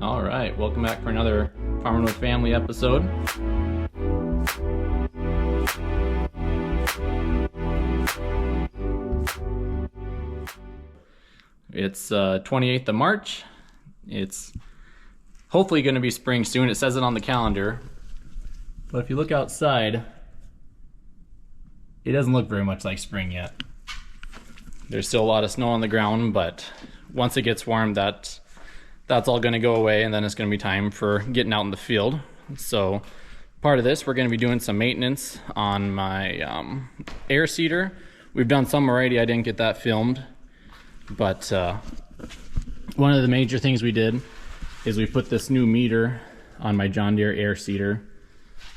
All right, welcome back for another Farming with Family episode. It's 28th of March. It's hopefully going to be spring soon. It says it on the calendar. But if you look outside, it doesn't look very much like spring yet. There's still a lot of snow on the ground, but once it gets warm, that's all going to go away, and then it's going to be time for getting out in the field. So part of this, we're going to be doing some maintenance on my air seeder. We've done some already. I didn't get that filmed, but one of the major things we did is we put this new meter on my John Deere air seeder.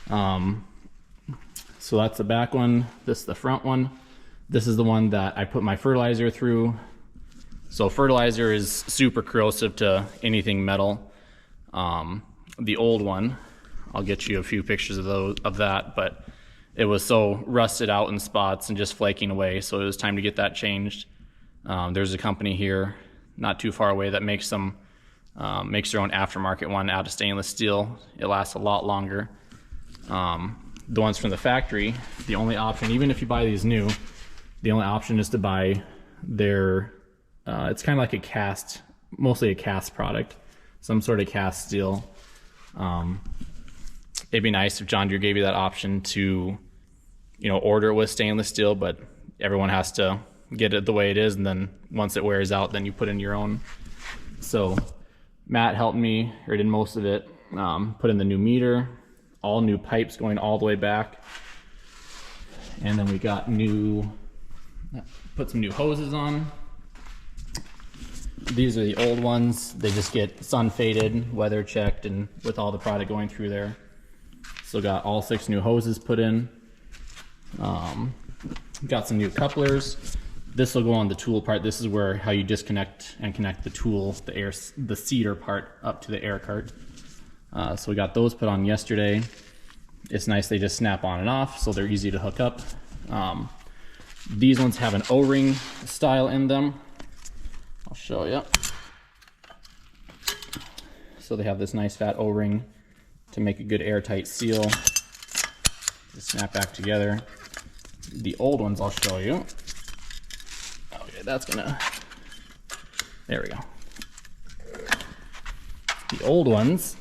So that's the back one. This is the front one. This is the one that I put my fertilizer through. So fertilizer is super corrosive to anything metal. The old one, I'll get you a few pictures of that, but it was so rusted out in spots and just flaking away, so it was time to get that changed. There's a company here not too far away that makes their own aftermarket one out of stainless steel. It lasts a lot longer. The ones from the factory, the only option, even if you buy these new, the only option is to buy their it's kind of like a cast, mostly a cast product, some sort of cast steel. It'd be nice if John Deere gave you that option to, order it with stainless steel, but everyone has to get it the way it is, and then once it wears out, then you put in your own. So Matt helped me, or did most of it, put in the new meter, all new pipes going all the way back, and then we got put some new hoses on. These are the old ones. They just get sun faded, weather checked, and with all the product going through there. So got all 6 new hoses put in. Got some new couplers. This will go on the tool part. This is where how you disconnect and connect the tool, the seeder part up to the air cart. So we got those put on yesterday. It's nice, they just snap on and off, so they're easy to hook up. These ones have an O-ring style in them. I'll show you. So they have this nice fat O-ring to make a good airtight seal. Just snap back together. The old ones I'll show you. Okay, there we go. The old ones,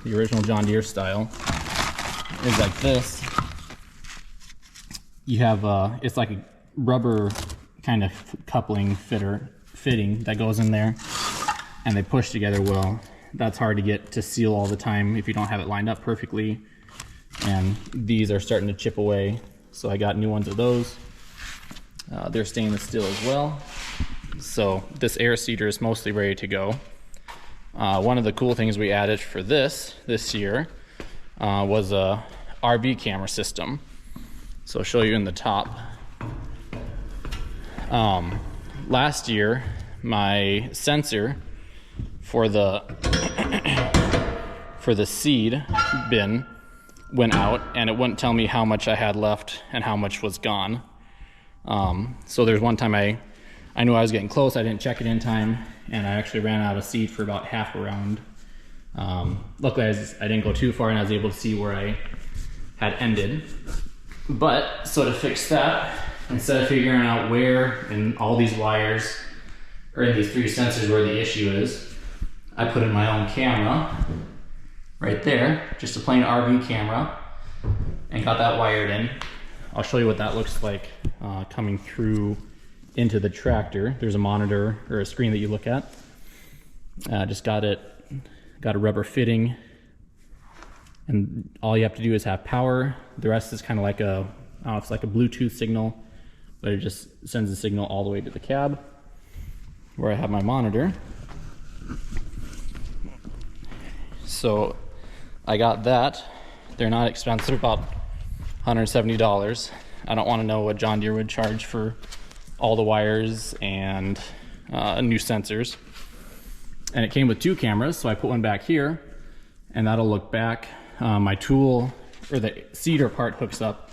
the original John Deere style, is like this. You have it's like a rubber kind of coupling fitting that goes in there, and they push together well. That's hard to get to seal all the time if you don't have it lined up perfectly, and these are starting to chip away, so I got new ones of those. They're stainless steel as well, so this air seeder is mostly ready to go. One of the cool things we added for this year was a RV camera system. So I'll show you in the top. Last year, my sensor for the seed bin went out, and it wouldn't tell me how much I had left and how much was gone. So there's one time I knew I was getting close. I didn't check it in time, and I actually ran out of seed for about half a round. Luckily, I didn't go too far, and I was able to see where I had ended. But so to fix that, instead of figuring out where in all these wires or in these 3 sensors where the issue is, I put in my own camera right there, just a plain RV camera, and got that wired in. I'll show you what that looks like coming through into the tractor. There's a monitor or a screen that you look at. Just got a rubber fitting, and all you have to do is have power. The rest is kind of like it's like a Bluetooth signal, but it just sends the signal all the way to the cab where I have my monitor. So I got that. They're not expensive, about $170. I don't want to know what John Deere would charge for all the wires and new sensors. And it came with 2 cameras, so I put one back here, and that'll look back. My tool, or the seeder part, hooks up.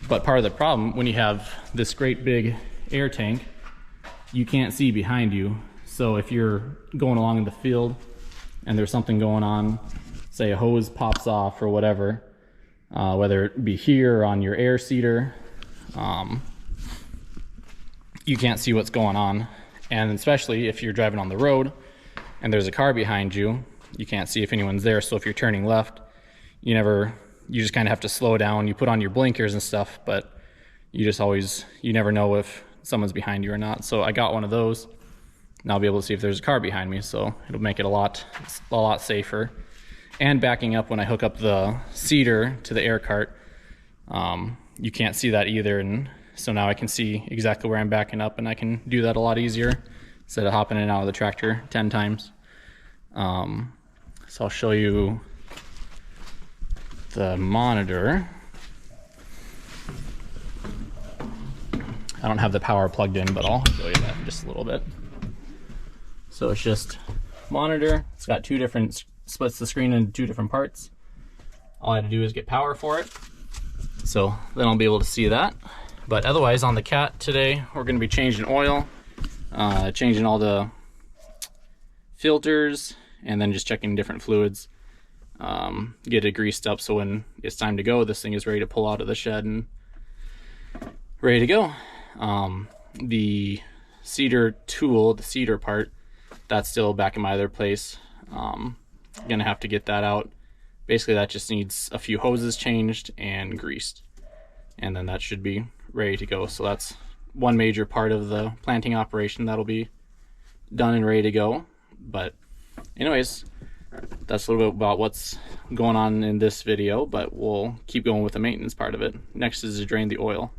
But part of the problem, when you have this great big air tank, you can't see behind you. So if you're going along in the field and there's something going on, say a hose pops off or whatever, whether it be here or on your air seeder, you can't see what's going on. And especially if you're driving on the road and there's a car behind you, you can't see if anyone's there. So if you're turning left, you just kind of have to slow down. You put on your blinkers and stuff, but you never know if someone's behind you or not. So I got one of those, and I'll be able to see if there's a car behind me. So it'll make it a lot safer. And backing up when I hook up the seeder to the air cart, you can't see that either. And so now I can see exactly where I'm backing up, and I can do that a lot easier instead of hopping in and out of the tractor 10 times. So I'll show you the monitor. I don't have the power plugged in, but I'll show you that in just a little bit. So it's just monitor. It's got splits the screen into 2 different parts. All I had to do is get power for it. So then I'll be able to see that. But otherwise, on the Cat today, we're going to be changing oil, changing all the filters, and then just checking different fluids. Get it greased up so when it's time to go, this thing is ready to pull out of the shed and ready to go. The seeder tool, the seeder part, that's still back in my other place. Gonna have to get that out. Basically, that just needs a few hoses changed and greased, and then that should be ready to go. So that's one major part of the planting operation that'll be done and ready to go. But anyways, that's a little bit about what's going on in this video, but we'll keep going with the maintenance part of it. Next is to drain the oil.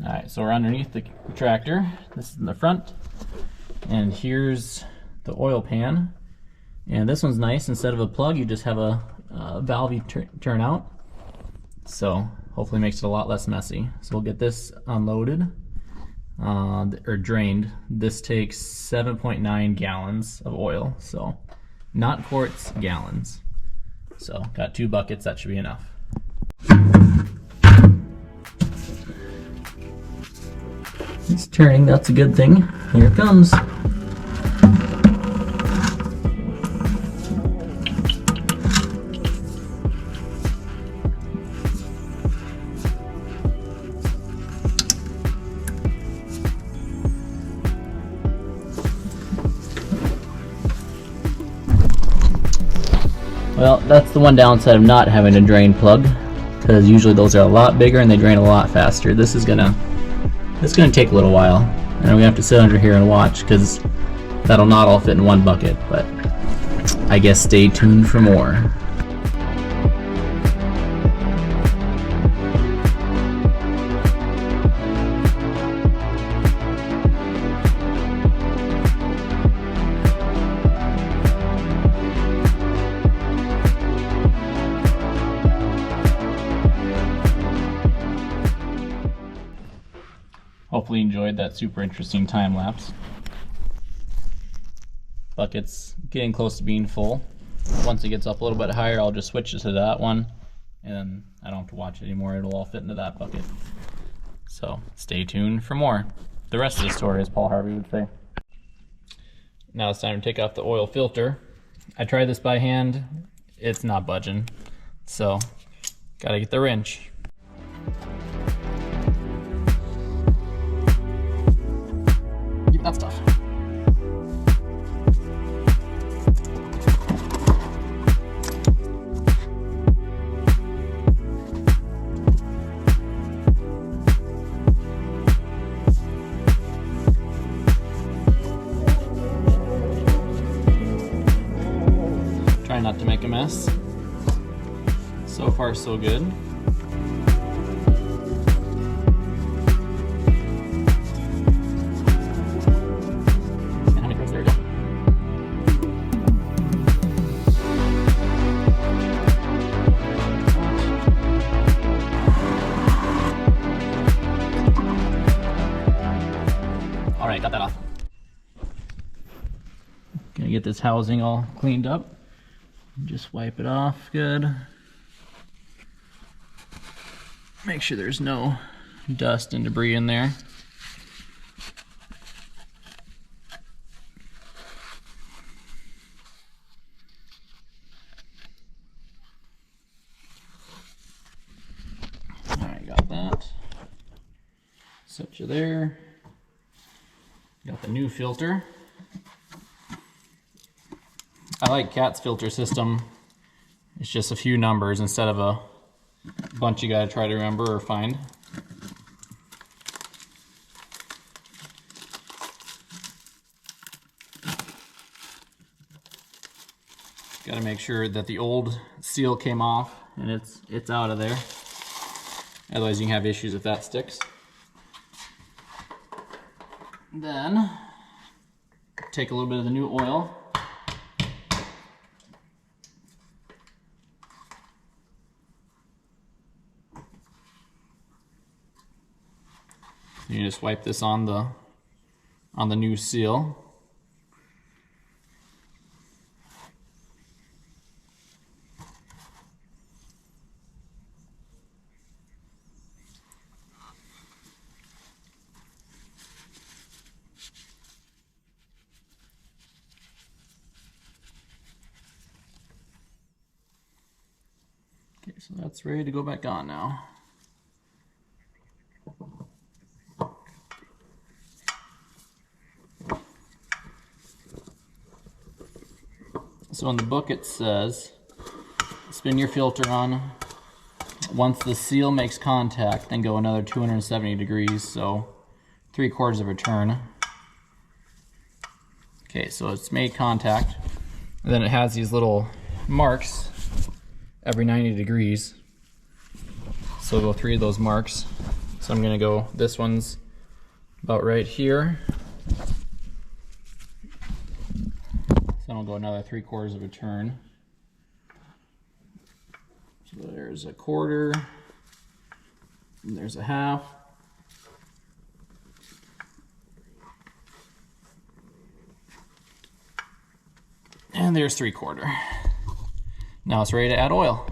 All right, so we're underneath the tractor. This is in the front, and here's the oil pan. And this one's nice. Instead of a plug, you just have a valve you turn out. So hopefully makes it a lot less messy. So we'll get this unloaded or drained. This takes 7.9 gallons of oil. So not quarts, gallons. So got 2 buckets, that should be enough. It's turning, that's a good thing. Here it comes. Well, that's the one downside of not having a drain plug, because usually those are a lot bigger and they drain a lot faster. It's gonna take a little while, and I'm gonna have to sit under here and watch, because that'll not all fit in one bucket, but I guess stay tuned for more. Hopefully you enjoyed that super interesting time lapse. Bucket's getting close to being full. Once it gets up a little bit higher, I'll just switch it to that one, and I don't have to watch it anymore. It'll all fit into that bucket. So stay tuned for more. The rest of the story, as Paul Harvey would say. Now it's time to take off the oil filter. I tried this by hand. It's not budging. So gotta get the wrench. That's tough. Try not to make a mess. So far, so good. Alright, got that off. Gonna get this housing all cleaned up. Just wipe it off good. Make sure there's no dust and debris in there. Set you there. Got the new filter. I like Cat's filter system. It's just a few numbers instead of a bunch you gotta try to remember or find. Gotta make sure that the old seal came off and it's out of there. Otherwise you can have issues if that sticks. Then take a little bit of the new oil. You just wipe this on the new seal. Okay, so that's ready to go back on now. So in the book it says, spin your filter on. Once the seal makes contact, then go another 270 degrees, so 3/4 of a turn. Okay, so it's made contact. And then it has these little marks every 90 degrees. So we'll go 3 of those marks. So I'm gonna go, this one's about right here. Then I'll go another 3/4 of a turn. So there's a 1/4, and there's a 1/2. And there's 3/4. Now it's ready to add oil.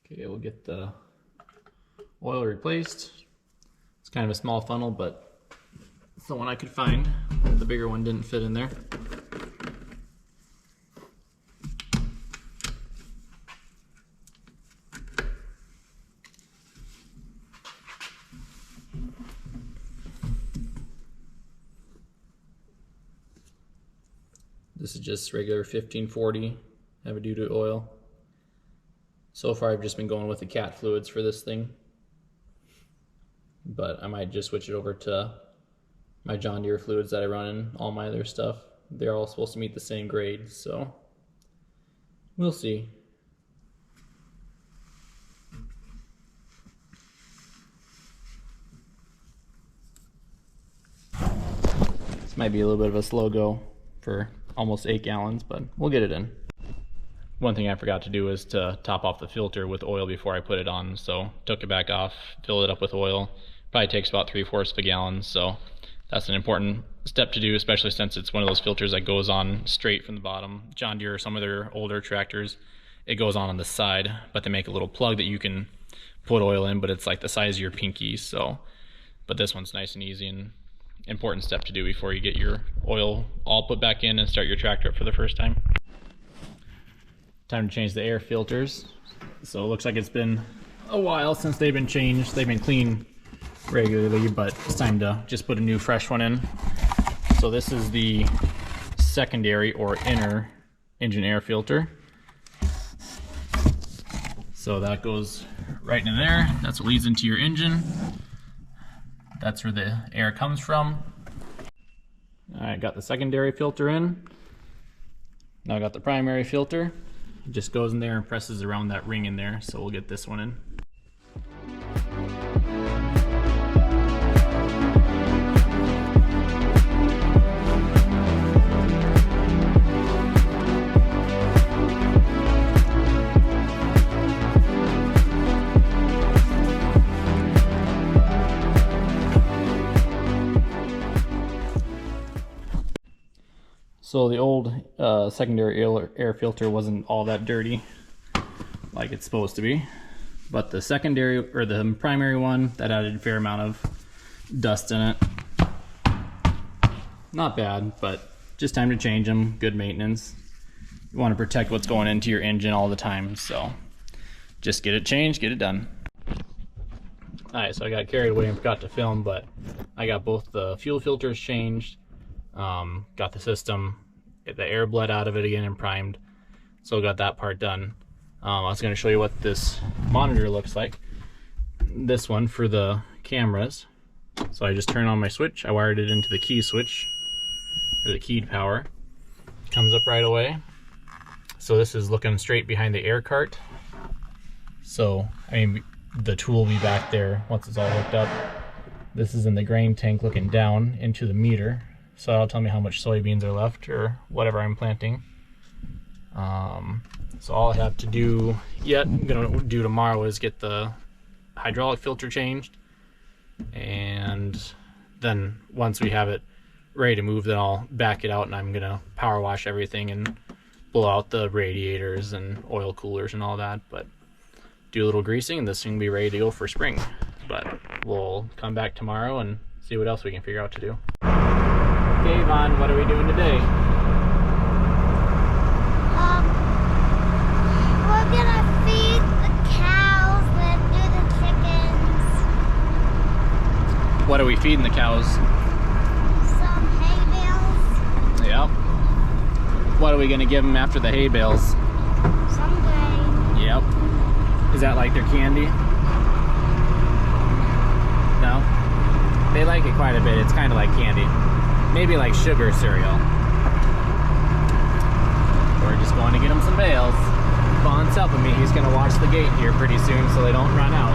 Okay, we'll get the oil replaced. It's kind of a small funnel, but it's the one I could find. The bigger one didn't fit in there. This is just regular 1540 heavy duty oil. So far I've just been going with the cat fluids for this thing, but I might just switch it over to my John Deere fluids that I run in all my other stuff. They're all supposed to meet the same grade, so we'll see. This might be a little bit of a slow go for almost 8 gallons, but we'll get it in. One thing I forgot to do is to top off the filter with oil before I put it on, so took it back off, filled it up with oil. Probably takes about 3/4 of a gallon, so that's an important step to do, especially since it's one of those filters that goes on straight from the bottom. John Deere or some of their older tractors, it goes on the side, but they make a little plug that you can put oil in, but it's like the size of your pinky. So, but this one's nice and easy, and important step to do before you get your oil all put back in and start your tractor up for the first time. Time to change the air filters. So it looks like it's been a while since they've been changed. They've been cleaned regularly, but it's time to just put a new fresh one in. So this is the secondary or inner engine air filter. So that goes right in there. That's what leads into your engine. That's where the air comes from. I got the secondary filter in. Now I got the primary filter. It just goes in there and presses around that ring in there. So we'll get this one in. So the old secondary air filter wasn't all that dirty like it's supposed to be, but the secondary or the primary one, that added a fair amount of dust in it. Not bad, but just time to change them. Good maintenance. You want to protect what's going into your engine all the time, so just get it changed, get it done. Alright, so I got carried away and forgot to film, but I got both the fuel filters changed, got the system, the air bled out of it again and primed, so got that part done. I was going to show you what this monitor looks like. This one for the cameras. So I just turn on my switch, I wired it into the key switch, or the keyed power. Comes up right away. So this is looking straight behind the air cart. So, I mean, the tool will be back there once it's all hooked up. This is in the grain tank looking down into the meter. So that'll tell me how much soybeans are left or whatever I'm planting. So all I have to do I'm gonna do tomorrow is get the hydraulic filter changed. And then once we have it ready to move, then I'll back it out and I'm gonna power wash everything and blow out the radiators and oil coolers and all that. But do a little greasing and this thing will be ready to go for spring. But we'll come back tomorrow and see what else we can figure out to do. Okay, Vaughn, what are we doing today? We're gonna feed the cows and do the chickens. What are we feeding the cows? Some hay bales. Yep. What are we gonna give them after the hay bales? Some grain. Yep. Is that like their candy? No? They like it quite a bit. It's kind of like candy. Maybe like sugar cereal. We're just going to get them some bales. Vaughn's helping me. He's going to watch the gate here pretty soon so they don't run out.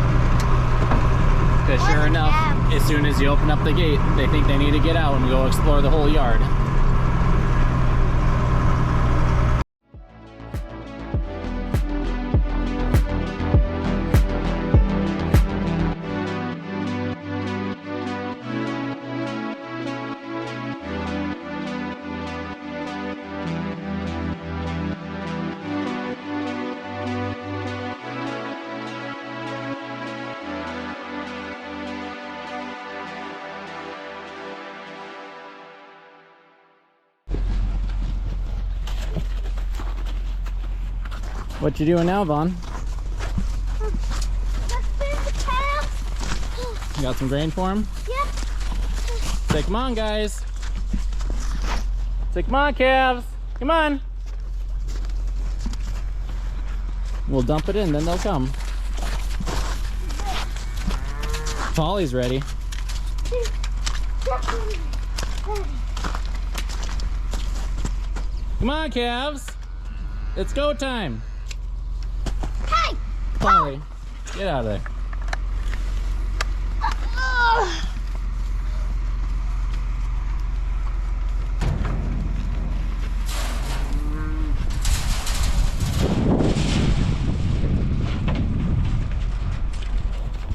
Because sure enough, as soon as you open up the gate, they think they need to get out and go explore the whole yard. What you doing now, Vaughn? Let's feed the cows. You got some grain for him? Yep. Say, come on, guys. Say, come on, calves. Come on. We'll dump it in, then they'll come. Polly's ready. Come on, calves. It's go time. Hey! Polly, get out of there.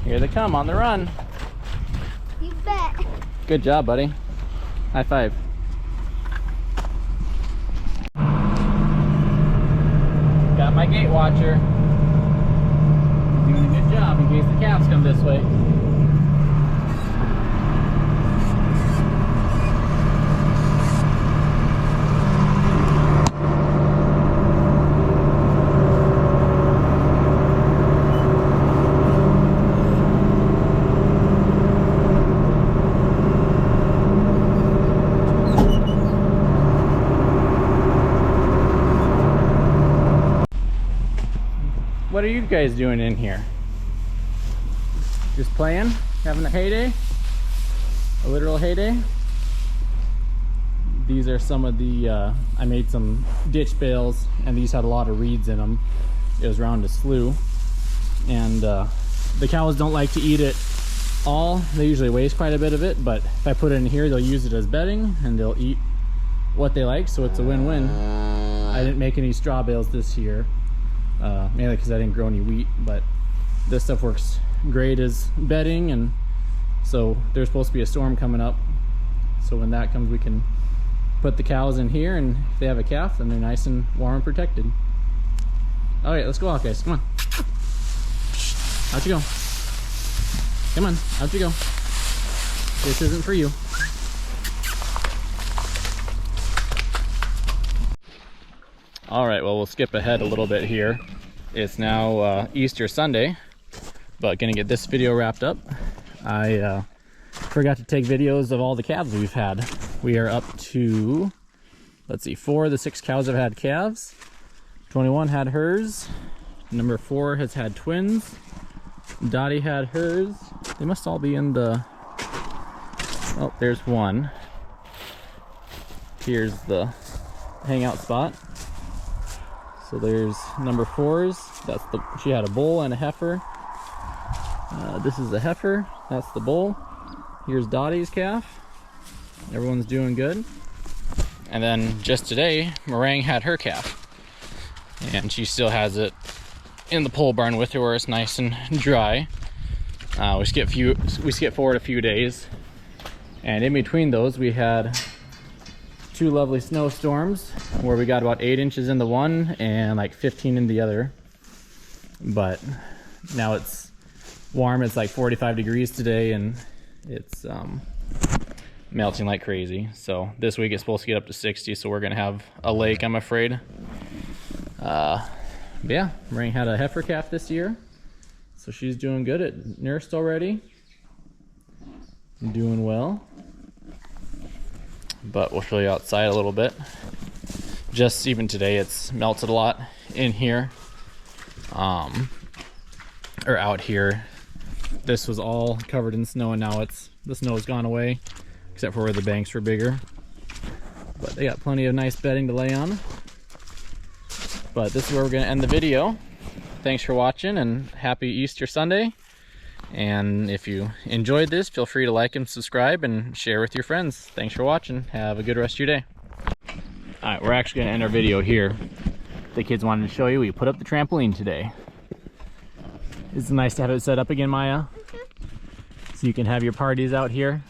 Here they come on the run. You bet. Good job, buddy. High five. Got my gate watcher. Doing a good job in case the calves come this way. What are you guys doing in here? Just playing? Having a heyday? A literal heyday? These are some of the, I made some ditch bales and these had a lot of reeds in them. It was around a slough. And the cows don't like to eat it all. They usually waste quite a bit of it, but if I put it in here, they'll use it as bedding and they'll eat what they like, so it's a win-win. I didn't make any straw bales this year. Mainly because I didn't grow any wheat, but this stuff works great as bedding, and so there's supposed to be a storm coming up, so when that comes we can put the cows in here, and if they have a calf then they're nice and warm and protected. Alright, let's go out, guys. Come on. Out you go. Come on, out you go. This isn't for you. Alright, well, we'll skip ahead a little bit here. It's now Easter Sunday. but gonna get this video wrapped up. I forgot to take videos of all the calves we've had. We are up to, let's see, 4 of the 6 cows have had calves. 21 had hers. Number 4 has had twins. Dottie had hers. They must all be in the, oh, there's one. Here's the hangout spot. So there's number 4's. That's the, she had a bull and a heifer. This is the heifer. That's the bull. Here's Dottie's calf. Everyone's doing good. And then just today, Meringue had her calf. And she still has it in the pole barn with her where it's nice and dry. We skip forward a few days. And in between those, we had 2 lovely snowstorms where we got about 8 inches in the one and like 15 in the other. But now it's warm. It's like 45 degrees today, and it's melting like crazy. So this week it's supposed to get up to 60, so we're gonna have a lake, I'm afraid. Yeah, Meringue had a heifer calf this year, so she's doing good. It nursed already, doing well. But we'll show you outside a little bit. Just even today, it's melted a lot in here, or out here. This was all covered in snow, and now the snow has gone away, except for where the banks were bigger. But they got plenty of nice bedding to lay on. But this is where we're going to end the video. Thanks for watching, and happy Easter Sunday. And if you enjoyed this, feel free to like and subscribe and share with your friends. Thanks for watching. Have a good rest of your day. All right, we're actually going to end our video here. The kids wanted to show you, we put up the trampoline today. It's nice to have it set up again, Maya. So you can have your parties out here.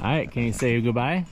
All right, can you say goodbye?